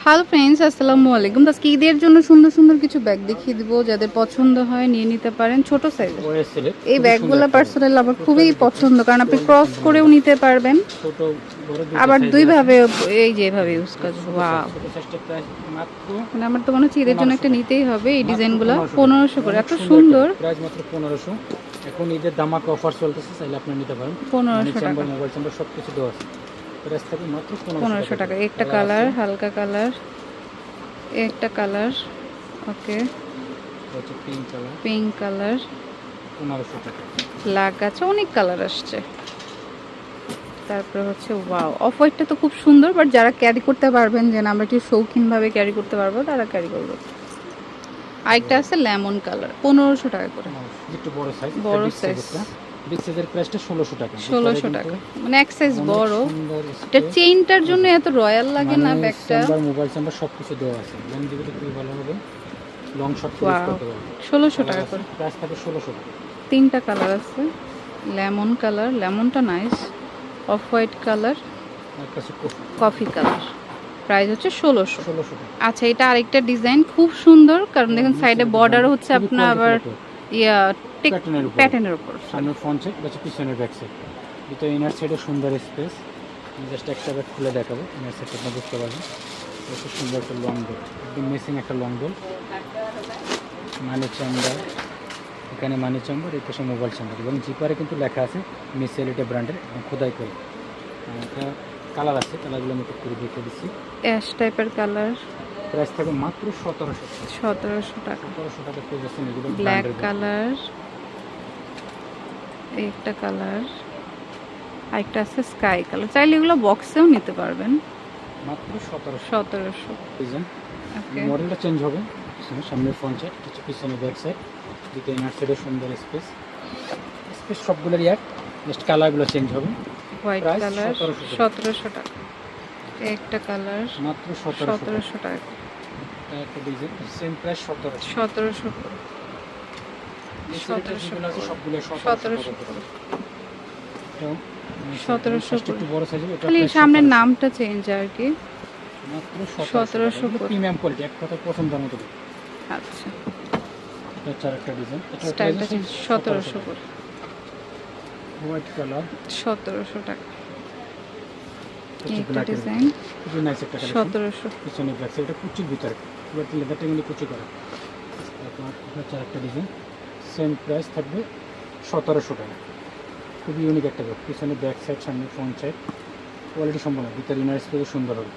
Hello friends, আসসালামু আলাইকুম। আজকে ঈদের জন্য সুন্দর সুন্দর কিছু ব্যাগ দেখিয়ে দিব, যাদের পছন্দ হয় নিয়ে নিতে পারেন। ছোট সাইজের এই ব্যাগগুলো পার্সোনালি আমার খুবই পছন্দ, কারণ আপনি ক্রস করেও নিতে পারবেন, ছোট বড় আবার দুই সাইজের ভাবে এই যে এভাবে ইউজ করবো। ওয়াও, ছোট সাইজটা প্রাইস মাত্র মানে আমার তো মনে হচ্ছে ঈদের জন্য একটা নিতেই হবে। এই ডিজাইনগুলো 1500 করে, এত সুন্দর সুন্দর। প্রাইস মাত্র 1500। এখন ঈদের দামাকা অফার চলতেছে, চাইলে আপনি নিতে পারেন। 1500 টাকা, মোবাইল চেম্বার সব কিছু দেওয়া আছে। প্রাইস থাকে মাত্র 1500 টাকা। একটা কালার, হালকা কালার, একটা কালার, ওকে, হচ্ছে পিঙ্ক কালার, পিঙ্ক কালার, 1500 টাকা। ব্ল্যাক আছে, অনেক কালার আসছে। তারপরে হচ্ছে ওয়াও, অফ হোয়াইটটা তো খুব সুন্দর, বাট যারা ক্যারি করতে পারবেন, যে আমরা একটু শৌখিনভাবে ক্যারি করতে পারবো, তারা ক্যারি করবে। আরেকটা আছে লেমন কালার, 1500 টাকা করে। একটু বড় সাইজ, বড় সাইজ, বিগ সাইজের প্রাইসটা 1600 টাকা। 1600 টাকা, মানে এক সাইজ বড়। এটা চেইনটার জন্য এত রয়্যাল লাগে না ব্যাগটা। মোবাইল চেম্বার সব কিছু দেওয়া আছে, লং দিকে খুবই ভালো হবে। লং শট ইউজ করতে পারবেন। 1600 টাকা করে। প্রাইস থাকে 1600 টাকা। তিনটা কালার আছে, লেমন কালার, লেমনটা নাইস, অফ হোয়াইট কালার, একটা আছে কফি কালার। প্রাইস হচ্ছে 1600 টাকা। আচ্ছা, এটা আরেকটা ডিজাইন খুব সুন্দর, কারণ দেখেন সাইডে বর্ডার হচ্ছে আপনার আবার ইয়া প্যাটার্নের উপর। সামনের ফ্রন্ট সাইড, পিছনের ব্যাক সাইড। ভিতরে ইনার সাইডে সুন্দর স্পেস। জাস্ট একটা ব্যাগ খুলে দেখাবো, ইনার সাইডটা আপনি বুঝতে পারবেন। এটা সুন্দর একটা লং বেল, একদম মেসিং একটা লং বেল। মানি চেম্বার, এখানে মানি চেম্বার, এই পাশে মোবাইল চেম্বার, এবং জিপারে কিন্তু লেখা আছে মিস এলিটে ব্র্যান্ডের, খোদাই করে। এটা কালার আছে, কালারগুলো আমি একটু করে দেখিয়ে দিচ্ছি। অ্যাশ টাইপের কালার, প্রাইস থাকে মাত্র 1700 টাকা। 1700 টাকা পেয়ে যাচ্ছেন এগুলো। ব্ল্যাক কালার, একটা কালার, আরেকটা আছে স্কাই কালার। চাইলে এগুলো বক্সেও নিতে পারবেন, মাত্র 1700। মডেলটা চেঞ্জ হবে, সামনের ফ্রন্ট সাইড, কিছু পিছনে ব্যাক সাইড, দিকে ইনার সাইডে সুন্দর স্পেস সবগুলোরই এক, জাস্ট কালারগুলো চেঞ্জ হবে। হোয়াইট কালার 1700 টাকা। একটা কালার মাত্র 1700 টাকা। একটা ডিজাইন সেম প্রাইস 1700 করে। 1700 একটু বড় সাইজের, এটা খালি সামনের নামটা চেঞ্জ আর কি। মাত্র 1700 করে। প্রিমিয়াম কোয়ালিটি, এক কথা পছন্দের মতো। আচ্ছা, এটা হচ্ছে আরেকটা ডিজাইন, এটা স্টাইলটা চেঞ্জ, 1700 করে। হোয়াইট কালার 1700 টাকা। একটা ডিজাইন খুবই নাইস একটা কালেকশন। 1700। পিছনে ব্যাক সাইড, এটা কুচির ভিতরে, পুরো লেদারটা কিন্তু কুচি করা। তারপর হচ্ছে আরেকটা ডিজাইন, সেম প্রাইস থাকবে 1700 টাকা। খুবই ইউনিক একটা ব্যাগ, পিছনে ব্যাক সাইড, সামনে ফ্রন্ট সাইড, কোয়ালিটি সম্পন্ন, ভিতরে ইনার স্পেস সুন্দর হবে।